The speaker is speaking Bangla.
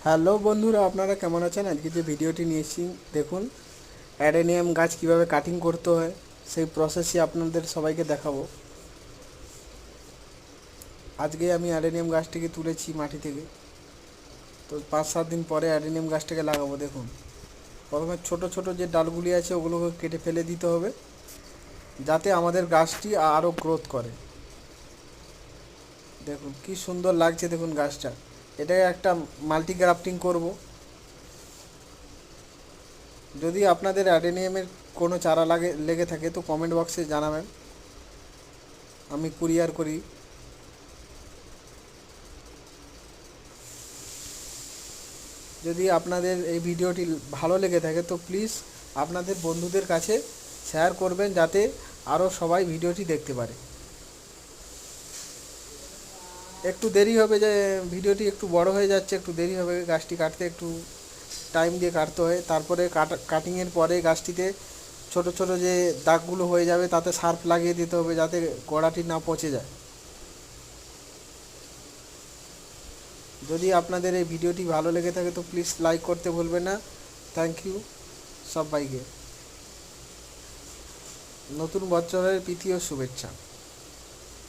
হ্যালো বন্ধুরা, আপনারা কেমন আছেন? আজকে যে ভিডিওটি নিয়েছি দেখুন, অ্যাডেনিয়াম গাছ কিভাবে কাটিং করতে হয় সেই প্রসেসই আপনাদের সবাইকে দেখাবো। আজকে আমি অ্যাডেনিয়াম গাছটিকে তুলেছি মাটি থেকে। তো 5-7 দিন পরে অ্যাডেনিয়াম গাছটাকে লাগাবো। দেখুন, প্রথমে ছোট ছোট যে ডালগুলি আছে ওগুলোকে কেটে ফেলে দিতে হবে, যাতে আমাদের গাছটি আরও গ্রোথ করে। দেখুন কি সুন্দর লাগছে, দেখুন গাছটা। এটাকে একটা মাল্টি গ্রাফটিং করব। যদি আপনাদের অ্যাডেনিয়ামের কোনো চারা লেগে থাকে তো কমেন্ট বক্সে জানাবেন, আমি কুরিয়ার করি। যদি আপনাদের এই ভিডিওটি ভালো লেগে থাকে তো প্লিজ আপনাদের বন্ধুদের কাছে শেয়ার করবেন, যাতে আরও সবাই ভিডিওটি দেখতে পারে। একটু দেরি হবে, যে ভিডিওটি একটু বড় হয়ে যাচ্ছে, একটু দেরি হবে। গাছটি কাটতে একটু টাইম দিয়ে কাটতে হয়। তারপরে কাটিংয়ের পরে গাছটিতে ছোট ছোট যে দাগগুলো হয়ে যাবে তাতে সার্ফ লাগিয়ে দিতে হবে, যাতে গোড়াটি না পচে যায়। যদি আপনাদের এই ভিডিওটি ভালো লেগে থাকে তো প্লিজ লাইক করতে ভুলবেন না। থ্যাংক ইউ সবাইকে। নতুন বছরের প্রীতি ও শুভেচ্ছা।